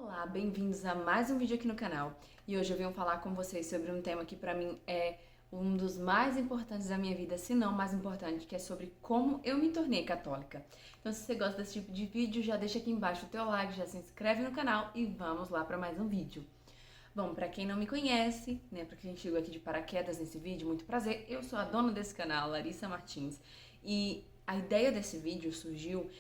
Olá, bem-vindos a mais um vídeo aqui no canal. E hoje eu venho falar com vocês sobre um tema que pra mim é um dos mais importantes da minha vida, se não o mais importante, que é sobre como eu me tornei católica. Então, se você gosta desse tipo de vídeo, já deixa aqui embaixo o teu like, já se inscreve no canal e vamos lá para mais um vídeo. Bom, pra quem não me conhece, né, pra quem chegou aqui de paraquedas nesse vídeo, muito prazer. Eu sou a dona desse canal, Larissa Martins, e a ideia desse vídeo surgiu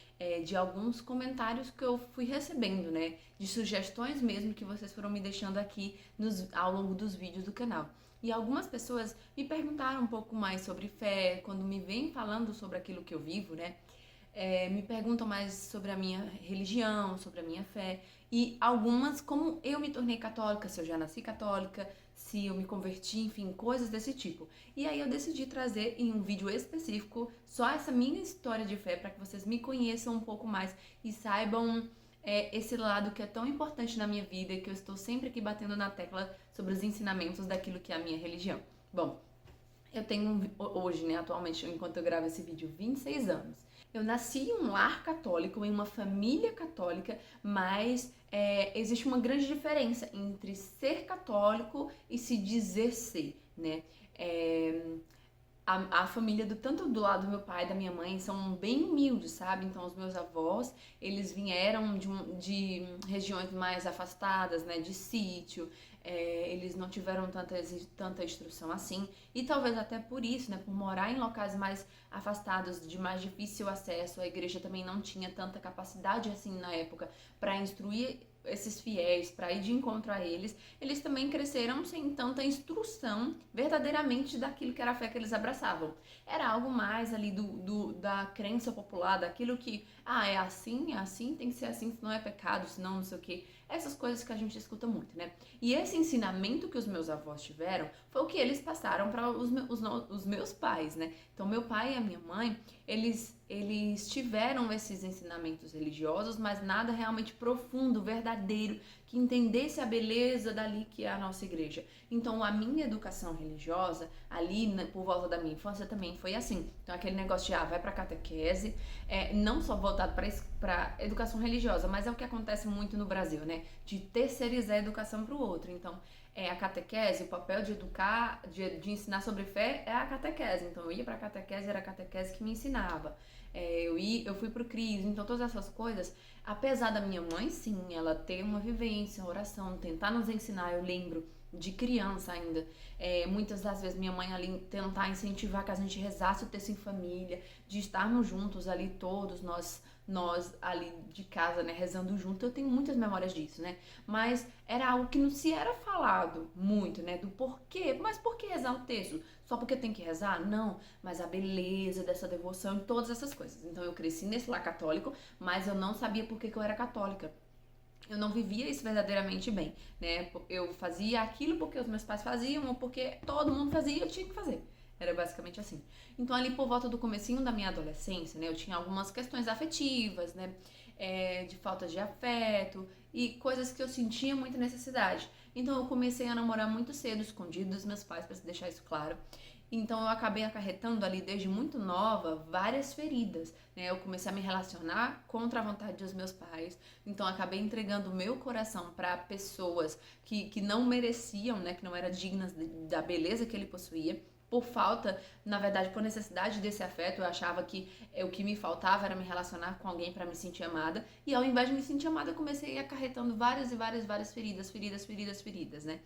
de alguns comentários que eu fui recebendo, né, de sugestões mesmo que vocês foram me deixando aqui ao longo dos vídeos do canal. E algumas pessoas me perguntaram um pouco mais sobre fé, quando me vêm falando sobre aquilo que eu vivo, né, me perguntam mais sobre a minha religião, sobre a minha fé, e algumas como eu me tornei católica, se eu já nasci católica, se eu me converti, enfim, coisas desse tipo. E aí eu decidi trazer em um vídeo específico só essa minha história de fé para que vocês me conheçam um pouco mais e saibam esse lado que é tão importante na minha vida e que eu estou sempre aqui batendo na tecla sobre os ensinamentos daquilo que é a minha religião. Bom, eu tenho hoje, né, atualmente, enquanto eu gravo esse vídeo, 26 anos. Eu nasci em um lar católico, em uma família católica, mas existe uma grande diferença entre ser católico e se dizer ser, né? A família tanto do lado do meu pai e da minha mãe são bem humildes, sabe? Então os meus avós, eles vieram de regiões mais afastadas, né? De sítio, eles não tiveram tanta instrução assim. E talvez até por isso, né? Por morar em locais mais afastados, de mais difícil acesso, a igreja também não tinha tanta capacidade assim na época para instruir esses fiéis, para ir de encontro a eles, eles também cresceram sem tanta instrução verdadeiramente daquilo que era a fé que eles abraçavam. Era algo mais ali da crença popular, daquilo que, é assim, tem que ser assim, senão é pecado, senão não sei o que. Essas coisas que a gente escuta muito, né? E esse ensinamento que os meus avós tiveram foi o que eles passaram para os meus pais, né? Então, meu pai e a minha mãe, eles tiveram esses ensinamentos religiosos, mas nada realmente profundo, verdadeiro, que entendesse a beleza dali que é a nossa igreja. Então, a minha educação religiosa, ali por volta da minha infância, também foi assim. Então, aquele negócio de, vai pra catequese, não só voltado para educação religiosa, mas é o que acontece muito no Brasil, né? De terceirizar a educação para o outro. Então, a catequese, o papel de educar, de ensinar sobre fé é a catequese. Então, eu ia pra catequese, era a catequese que me ensinava. Eu fui pro CRIS, então todas essas coisas, apesar da minha mãe, sim, ela ter uma vivência, uma oração, tentar nos ensinar, eu lembro de criança ainda, muitas das vezes minha mãe ali tentar incentivar que a gente rezasse o texto em família, de estarmos juntos ali todos, nós ali de casa, né, rezando junto. Eu tenho muitas memórias disso, né, mas era algo que não se era falado muito, né, do porquê, mas por que rezar o texto? Só porque tem que rezar? Não, mas a beleza dessa devoção e todas essas coisas. Então eu cresci nesse lar católico, mas eu não sabia por que eu era católica. Eu não vivia isso verdadeiramente bem, né? Eu fazia aquilo porque os meus pais faziam ou porque todo mundo fazia e eu tinha que fazer. Era basicamente assim. Então, ali por volta do comecinho da minha adolescência, né? Eu tinha algumas questões afetivas, né? De falta de afeto e coisas que eu sentia muita necessidade. Então, eu comecei a namorar muito cedo, escondido dos meus pais, para deixar isso claro. Então eu acabei acarretando ali desde muito nova várias feridas, né? Eu comecei a me relacionar contra a vontade dos meus pais, então acabei entregando o meu coração para pessoas que não mereciam, né? Que não eram dignas da beleza que ele possuía. Por falta, na verdade, por necessidade desse afeto, eu achava que o que me faltava era me relacionar com alguém para me sentir amada. E ao invés de me sentir amada, eu comecei acarretando várias e várias feridas, né?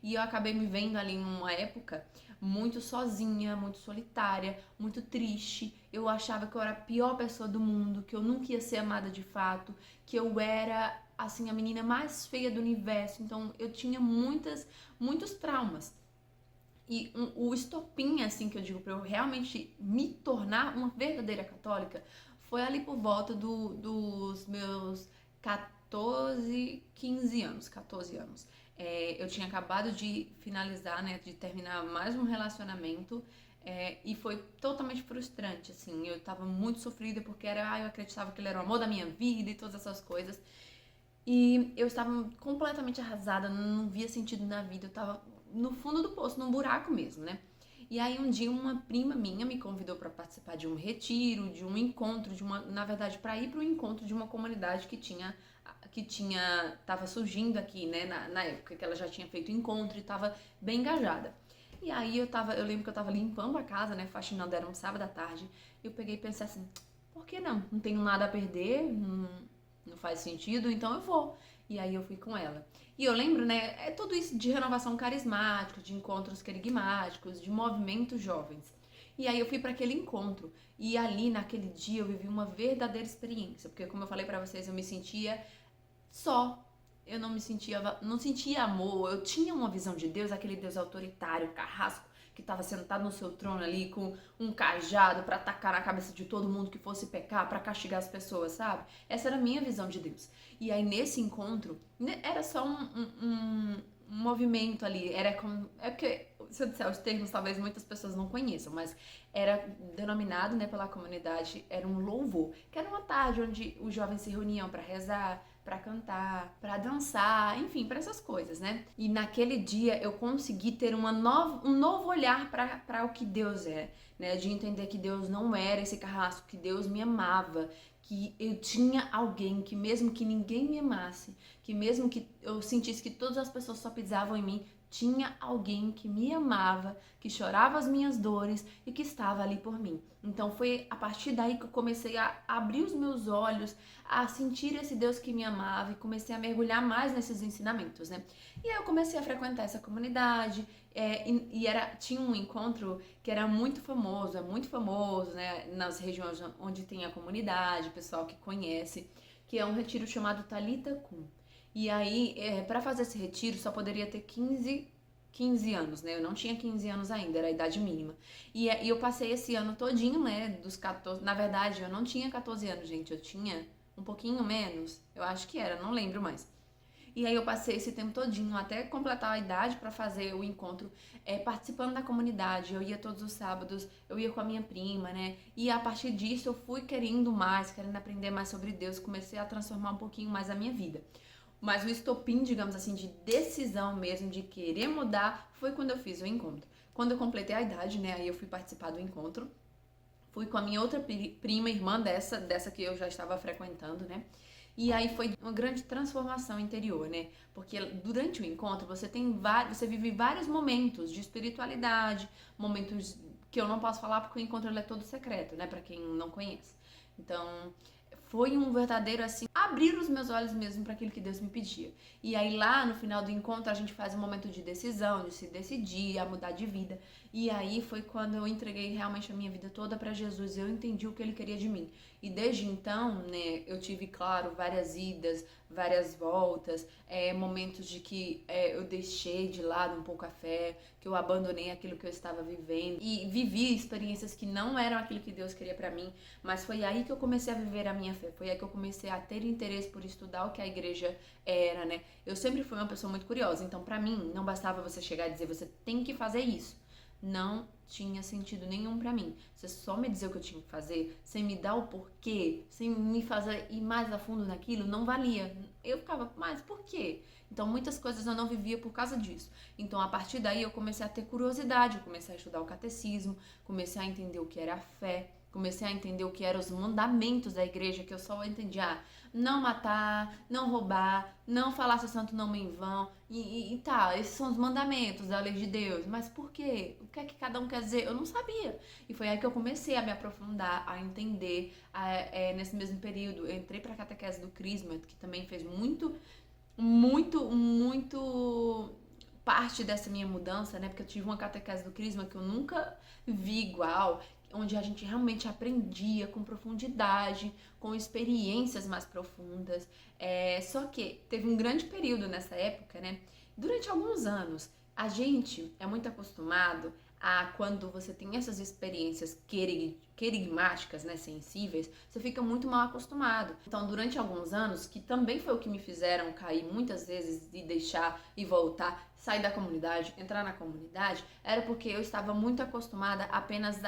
E eu acabei me vendo ali em uma época muito sozinha, muito solitária, muito triste. Eu achava que eu era a pior pessoa do mundo, que eu nunca ia ser amada de fato, que eu era, assim, a menina mais feia do universo. Então eu tinha muitos traumas. E o estopim, assim, que eu digo, pra eu realmente me tornar uma verdadeira católica, foi ali por volta dos meus 14 anos. Eu tinha acabado de finalizar, né, de terminar mais um relacionamento, e foi totalmente frustrante, assim. Eu tava muito sofrida porque eu acreditava que ele era o amor da minha vida e todas essas coisas. E eu estava completamente arrasada, não via sentido na vida, eu estava no fundo do poço, num buraco mesmo, né? E aí um dia uma prima minha me convidou para participar de um retiro, de um encontro, na verdade, para ir para o encontro de uma comunidade que tava surgindo aqui, né, na época que ela já tinha feito encontro e tava bem engajada. E aí eu lembro que eu tava limpando a casa, né, faxinando, era um sábado à tarde, e eu peguei e pensei assim, por que não? Não tenho nada a perder, não faz sentido, então eu vou. E aí eu fui com ela. E eu lembro, né, é tudo isso de renovação carismática, de encontros querigmáticos, de movimentos jovens. E aí eu fui para aquele encontro. E ali, naquele dia, eu vivi uma verdadeira experiência. Porque, como eu falei para vocês, eu me sentia só. Eu não sentia amor. Eu tinha uma visão de Deus, aquele Deus autoritário, carrasco, que estava sentado no seu trono ali com um cajado para atacar na cabeça de todo mundo que fosse pecar, para castigar as pessoas, sabe? Essa era a minha visão de Deus. E aí nesse encontro, era só um movimento ali, era como, é porque, se eu disser os termos, talvez muitas pessoas não conheçam, mas era denominado, né, pela comunidade, era um louvor, que era uma tarde onde os jovens se reuniam para rezar, para cantar, para dançar, enfim, para essas coisas, né? E naquele dia eu consegui ter um novo olhar para o que Deus é, né? De entender que Deus não era esse carrasco, que Deus me amava, que eu tinha alguém que mesmo que ninguém me amasse, que mesmo que eu sentisse que todas as pessoas só pisavam em mim, tinha alguém que me amava, que chorava as minhas dores e que estava ali por mim. Então foi a partir daí que eu comecei a abrir os meus olhos, a sentir esse Deus que me amava e comecei a mergulhar mais nesses ensinamentos, né? E aí eu comecei a frequentar essa comunidade, tinha um encontro que era muito famoso, é muito famoso, né? Nas regiões onde tem a comunidade, pessoal que conhece, que é um retiro chamado Talitha Kum. E aí, para fazer esse retiro, só poderia ter 15 anos, né? Eu não tinha 15 anos ainda, era a idade mínima. E eu passei esse ano todinho, né? Dos 14. Na verdade, eu não tinha 14 anos, gente. Eu tinha um pouquinho menos. Eu acho que era, não lembro mais. E aí eu passei esse tempo todinho, até completar a idade para fazer o encontro, participando da comunidade. Eu ia todos os sábados, eu ia com a minha prima, né? E a partir disso eu fui querendo mais, querendo aprender mais sobre Deus. Comecei a transformar um pouquinho mais a minha vida. Mas o estopim, digamos assim, de decisão mesmo, de querer mudar, foi quando eu fiz o encontro. Quando eu completei a idade, né, aí eu fui participar do encontro. Fui com a minha outra prima, irmã dessa que eu já estava frequentando, né? E aí foi uma grande transformação interior, né? Porque durante o encontro você vive vários momentos de espiritualidade, momentos que eu não posso falar porque o encontro ele é todo secreto, né? Pra quem não conhece. Então, foi um verdadeiro, assim, abrir os meus olhos mesmo para aquilo que Deus me pedia. E aí lá no final do encontro a gente faz um momento de decisão, de se decidir a mudar de vida. E aí foi quando eu entreguei realmente a minha vida toda para Jesus, eu entendi o que Ele queria de mim. E desde então, né, eu tive, claro, várias idas, várias voltas, momentos de que eu deixei de lado um pouco a fé, que eu abandonei aquilo que eu estava vivendo e vivi experiências que não eram aquilo que Deus queria para mim, mas foi aí que eu comecei a viver a minha fé, foi aí que eu comecei a ter interesse por estudar o que a igreja era, né? Eu sempre fui uma pessoa muito curiosa, então para mim não bastava você chegar e dizer você tem que fazer isso. Não tinha sentido nenhum pra mim. Você só me dizer o que eu tinha que fazer, sem me dar o porquê, sem me fazer ir mais a fundo naquilo, não valia. Eu ficava, mas por quê? Então muitas coisas eu não vivia por causa disso. Então a partir daí eu comecei a ter curiosidade, eu comecei a estudar o catecismo, comecei a entender o que era a fé, comecei a entender o que eram os mandamentos da igreja, que eu só entendia, não matar, não roubar, não falar seu santo nome em vão, e tá, esses são os mandamentos da lei de Deus, mas por quê? O que é que cada um quer dizer? Eu não sabia. E foi aí que eu comecei a me aprofundar, a entender, nesse mesmo período, eu entrei pra catequese do Crisma, que também fez muito parte dessa minha mudança, né? Porque eu tive uma catequese do Crisma que eu nunca vi igual, onde a gente realmente aprendia com profundidade, com experiências mais profundas. Só que teve um grande período nessa época, né? Durante alguns anos, a gente é muito acostumado a, quando você tem essas experiências querigmáticas, né, sensíveis, você fica muito mal acostumado. Então, durante alguns anos, que também foi o que me fizeram cair muitas vezes e deixar e voltar, sair da comunidade, entrar na comunidade, era porque eu estava muito acostumada apenas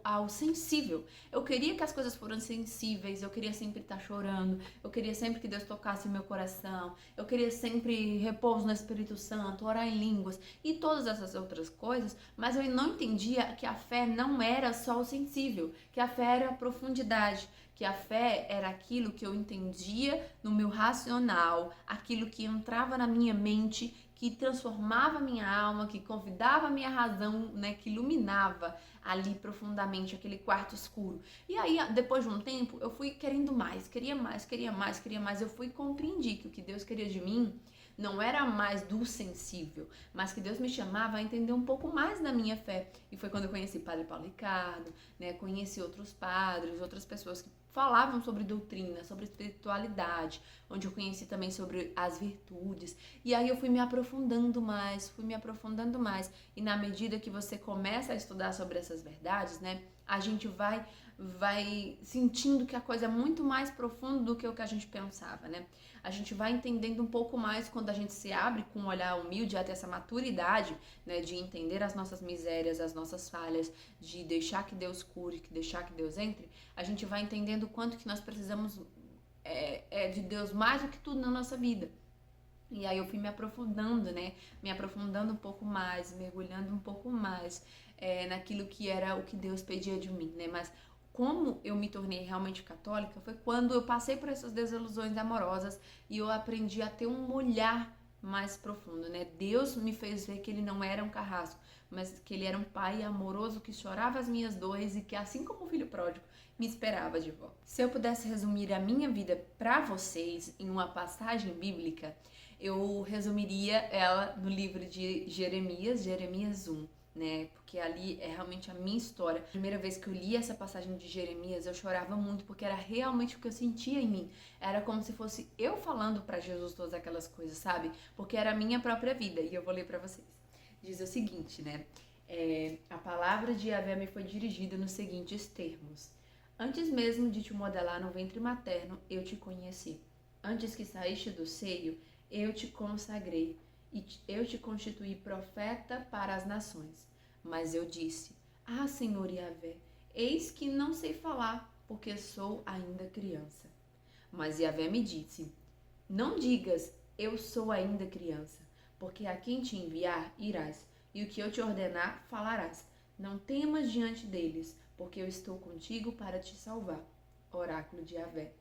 ao sensível. Eu queria que as coisas fossem sensíveis, eu queria sempre estar chorando, eu queria sempre que Deus tocasse o meu coração, eu queria sempre repouso no Espírito Santo, orar em línguas e todas essas outras coisas, mas eu não entendia que a fé não era só o sensível, que a fé era a profundidade, que a fé era aquilo que eu entendia no meu racional, aquilo que entrava na minha mente, que transformava a minha alma, que convidava a minha razão, né, que iluminava ali profundamente aquele quarto escuro. E aí, depois de um tempo, eu fui querendo mais, queria mais, queria mais, queria mais. Eu fui compreendi que o que Deus queria de mim não era mais do sensível, mas que Deus me chamava a entender um pouco mais da minha fé. E foi quando eu conheci Padre Paulo Ricardo, né, conheci outros padres, outras pessoas que falavam sobre doutrina, sobre espiritualidade, onde eu conheci também sobre as virtudes. E aí eu fui me aprofundando mais, E na medida que você começa a estudar sobre essas verdades, né, a gente vai sentindo que a coisa é muito mais profunda do que o que a gente pensava, né? A gente vai entendendo um pouco mais quando a gente se abre com um olhar humilde até essa maturidade, né, de entender as nossas misérias, as nossas falhas, de deixar que Deus cure, que deixar que Deus entre. A gente vai entendendo o quanto que nós precisamos de Deus mais do que tudo na nossa vida. E aí eu fui me aprofundando, né? Me aprofundando um pouco mais, mergulhando um pouco mais naquilo que era o que Deus pedia de mim, né? Mas como eu me tornei realmente católica foi quando eu passei por essas desilusões amorosas e eu aprendi a ter um olhar mais profundo, né? Deus me fez ver que ele não era um carrasco, mas que ele era um pai amoroso que chorava as minhas dores e que, assim como o filho pródigo, me esperava de volta. Se eu pudesse resumir a minha vida para vocês em uma passagem bíblica, eu resumiria ela no livro de Jeremias 1, né? Porque ali é realmente a minha história. A primeira vez que eu li essa passagem de Jeremias, eu chorava muito, porque era realmente o que eu sentia em mim. Era como se fosse eu falando para Jesus todas aquelas coisas, sabe? Porque era a minha própria vida. E eu vou ler para vocês. Diz o seguinte, né? A palavra de Yahvé me foi dirigida nos seguintes termos: antes mesmo de te modelar no ventre materno, eu te conheci. Antes que saíste do seio, eu te consagrei e eu te constituí profeta para as nações. Mas eu disse: ah, Senhor Yahvé, eis que não sei falar, porque sou ainda criança. Mas Yahvé me disse: não digas, eu sou ainda criança, porque a quem te enviar irás, e o que eu te ordenar falarás. Não temas diante deles, porque eu estou contigo para te salvar. Oráculo de Yahvé.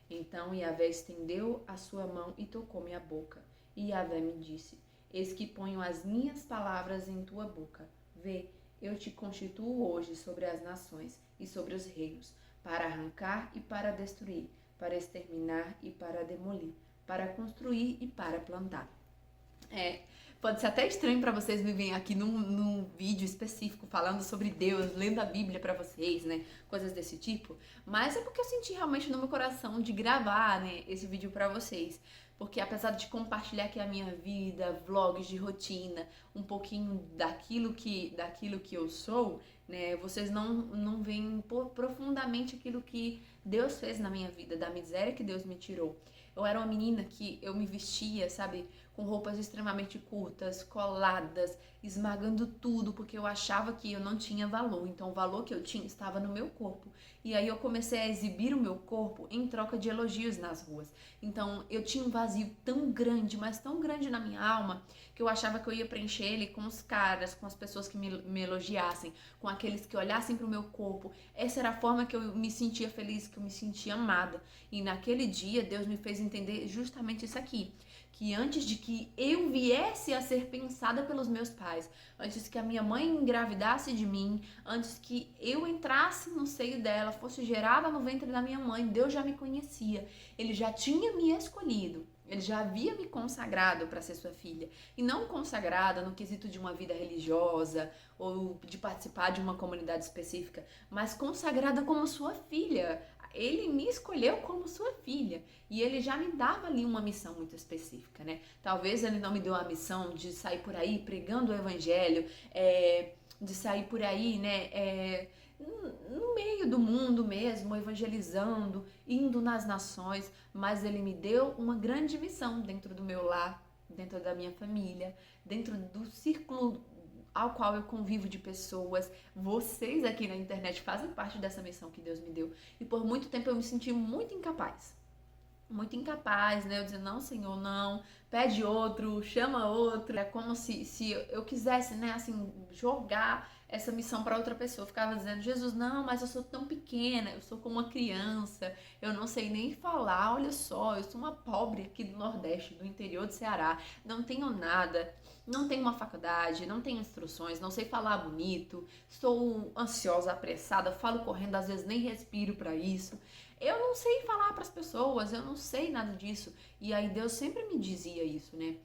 Então Yahvé estendeu a sua mão e tocou minha boca. E Yahvé me disse: eis que ponho as minhas palavras em tua boca. Vê, eu te constituo hoje sobre as nações e sobre os reinos, para arrancar e para destruir, para exterminar e para demolir, para construir e para plantar. Pode ser até estranho para vocês me verem aqui num vídeo específico falando sobre Deus, lendo a Bíblia para vocês, né? Coisas desse tipo. Mas é porque eu senti realmente no meu coração de gravar, né, esse vídeo para vocês. Porque apesar de compartilhar aqui a minha vida, vlogs de rotina, um pouquinho daquilo que eu sou, né, vocês não veem profundamente aquilo que Deus fez na minha vida, da miséria que Deus me tirou. Eu era uma menina que eu me vestia, sabe, com roupas extremamente curtas, coladas, esmagando tudo, porque eu achava que eu não tinha valor. Então o valor que eu tinha estava no meu corpo. E aí eu comecei a exibir o meu corpo em troca de elogios nas ruas. Então eu tinha um vazio tão grande, mas tão grande na minha alma, que eu achava que eu ia preencher ele com os caras, com as pessoas que me elogiassem, com aqueles que olhassem para o meu corpo. Essa era a forma que eu me sentia feliz, que eu me sentia amada. E naquele dia Deus me fez entender justamente isso aqui, que antes de que eu viesse a ser pensada pelos meus pais, antes que a minha mãe engravidasse de mim, antes que eu entrasse no seio dela, fosse gerada no ventre da minha mãe, Deus já me conhecia. Ele já tinha me escolhido. Ele já havia me consagrado para ser sua filha. E não consagrada no quesito de uma vida religiosa ou de participar de uma comunidade específica, mas consagrada como sua filha. Ele me escolheu como sua filha e ele já me dava ali uma missão muito específica, né? Talvez ele não me deu a missão de sair por aí pregando o evangelho, de sair por aí, né, no meio do mundo mesmo, evangelizando, indo nas nações, mas ele me deu uma grande missão dentro do meu lar, dentro da minha família, dentro do círculo ao qual eu convivo de pessoas. Vocês aqui na internet fazem parte dessa missão que Deus me deu. E por muito tempo eu me senti muito incapaz. muito incapaz, né? Eu dizia, não, Senhor, não, pede outro, chama outro. É como se eu quisesse, né, assim, jogar essa missão para outra pessoa. Eu ficava dizendo, Jesus, não, mas eu sou tão pequena, eu sou como uma criança, eu não sei nem falar, olha só, eu sou uma pobre aqui do Nordeste, do interior do Ceará, não tenho nada, não tenho uma faculdade, não tenho instruções, não sei falar bonito, sou ansiosa, apressada, falo correndo, às vezes nem respiro para isso. Eu não sei falar para as pessoas, eu não sei nada disso. E aí Deus sempre me dizia isso, né?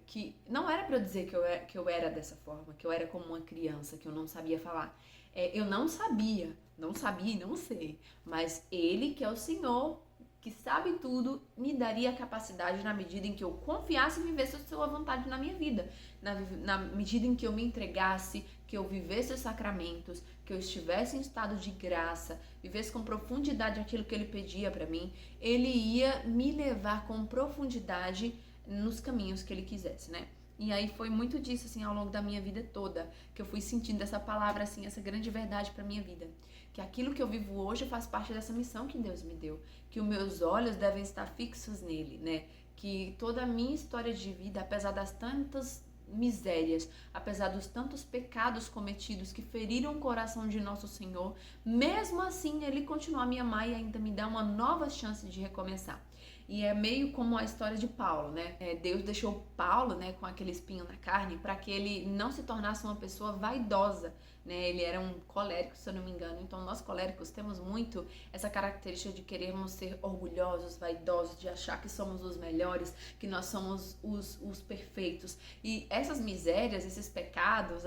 Que não era para eu dizer que eu era dessa forma, que eu era como uma criança, que eu não sabia falar. Eu não sabia e não sei. Mas Ele, que é o Senhor, que sabe tudo, me daria a capacidade na medida em que eu confiasse e vivesse a sua vontade na minha vida. Na medida em que eu me entregasse, que eu vivesse os sacramentos, que eu estivesse em estado de graça, vivesse com profundidade aquilo que Ele pedia para mim, Ele ia me levar com profundidade nos caminhos que Ele quisesse, né? E aí foi muito disso, assim, ao longo da minha vida toda, que eu fui sentindo essa palavra, assim, essa grande verdade para minha vida. Que aquilo que eu vivo hoje faz parte dessa missão que Deus me deu. Que os meus olhos devem estar fixos nele, né? Que toda a minha história de vida, apesar das tantas misérias, apesar dos tantos pecados cometidos que feriram o coração de nosso Senhor, mesmo assim Ele continua a me amar e ainda me dá uma nova chance de recomeçar. E é meio como a história de Paulo, né? Deus deixou Paulo, né, com aquele espinho na carne para que ele não se tornasse uma pessoa vaidosa, né? Ele era um colérico, se eu não me engano. Então, nós coléricos temos muito essa característica de querermos ser orgulhosos, vaidosos, de achar que somos os melhores, que nós somos os perfeitos. E essas misérias, esses pecados,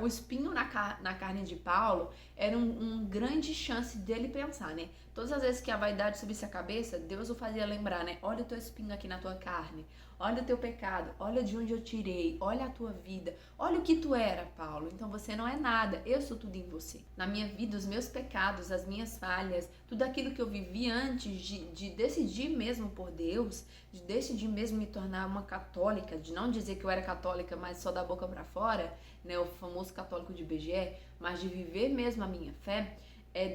o espinho na carne de Paulo era um grande chance dele pensar, né? Todas as vezes que a vaidade subisse a cabeça, Deus o fazia lembrar, né? Olha o teu espinho aqui na tua carne, olha o teu pecado, olha de onde eu tirei, olha a tua vida, olha o que tu era, Paulo. Então você não é nada, eu sou tudo em você. Na minha vida, os meus pecados, as minhas falhas, tudo aquilo que eu vivi antes de decidir mesmo por Deus, de decidir mesmo me tornar uma católica, de não dizer que eu era católica, mas só da boca pra fora, né? O famoso católico de BGE, mas de viver mesmo a minha fé.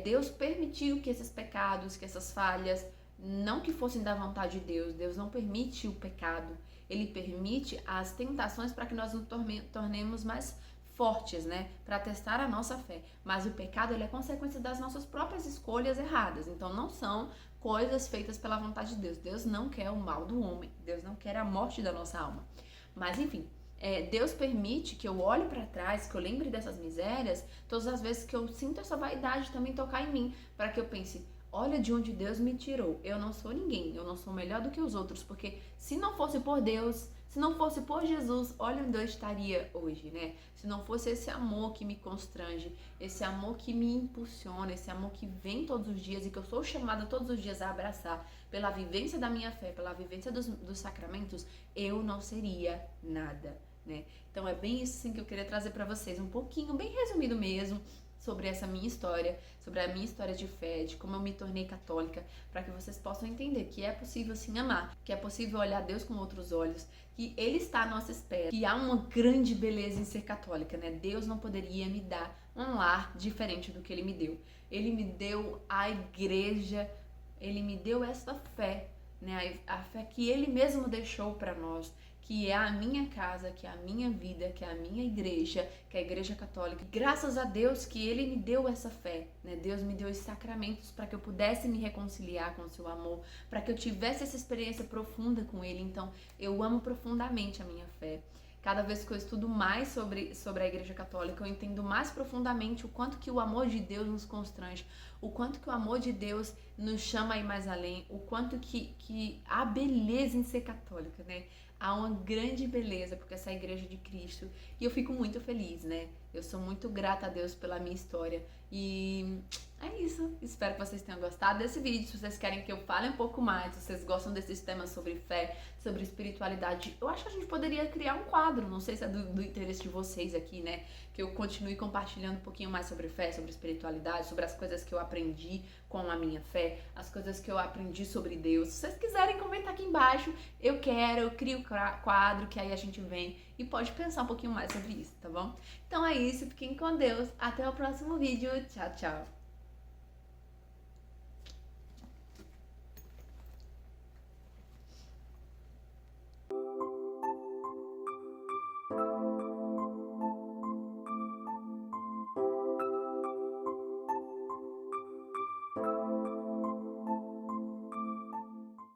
Deus permitiu que esses pecados, que essas falhas, não que fossem da vontade de Deus, Deus não permite o pecado, Ele permite as tentações para que nós nos tornemos mais fortes, né, para testar a nossa fé. Mas o pecado, ele é consequência das nossas próprias escolhas erradas, então não são coisas feitas pela vontade de Deus. Deus não quer o mal do homem, Deus não quer a morte da nossa alma. Mas enfim, Deus permite que eu olhe para trás, que eu lembre dessas misérias, todas as vezes que eu sinto essa vaidade também tocar em mim, para que eu pense, olha de onde Deus me tirou, eu não sou ninguém, eu não sou melhor do que os outros, porque se não fosse por Deus, se não fosse por Jesus, olha onde eu estaria hoje, né? Se não fosse esse amor que me constrange, esse amor que me impulsiona, esse amor que vem todos os dias e que eu sou chamada todos os dias a abraçar, pela vivência da minha fé, pela vivência dos sacramentos, eu não seria nada, né? Então é bem isso sim que eu queria trazer para vocês, um pouquinho, bem resumido mesmo, sobre essa minha história, sobre a minha história de fé, de como eu me tornei católica, para que vocês possam entender que é possível sim amar, que é possível olhar Deus com outros olhos, que Ele está à nossa espera, que há uma grande beleza em ser católica, né? Deus não poderia me dar um lar diferente do que Ele me deu. Ele me deu a igreja, Ele me deu essa fé, né? A fé que Ele mesmo deixou para nós, que é a minha casa, que é a minha vida, que é a minha igreja, que é a igreja católica. Graças a Deus que Ele me deu essa fé, né? Deus me deu esses sacramentos para que eu pudesse me reconciliar com o seu amor, para que eu tivesse essa experiência profunda com Ele. Então, eu amo profundamente a minha fé. Cada vez que eu estudo mais sobre a Igreja Católica, eu entendo mais profundamente o quanto que o amor de Deus nos constrange, o quanto que o amor de Deus nos chama a ir mais além, o quanto que há beleza em ser católica, né? Há uma grande beleza, porque essa é a Igreja de Cristo. E eu fico muito feliz, né? Eu sou muito grata a Deus pela minha história. E é isso. Espero que vocês tenham gostado desse vídeo. Se vocês querem que eu fale um pouco mais, se vocês gostam desses temas sobre fé, sobre espiritualidade, eu acho que a gente poderia criar um quadro. Não sei se é do interesse de vocês aqui, né? Que eu continue compartilhando um pouquinho mais sobre fé, sobre espiritualidade, sobre as coisas que eu aprendi com a minha fé, as coisas que eu aprendi sobre Deus. Se vocês quiserem comentar aqui embaixo, eu crio o quadro, que aí a gente vem e pode pensar um pouquinho mais sobre isso, tá bom? Então é isso, fiquem com Deus. Até o próximo vídeo. Tchau, tchau.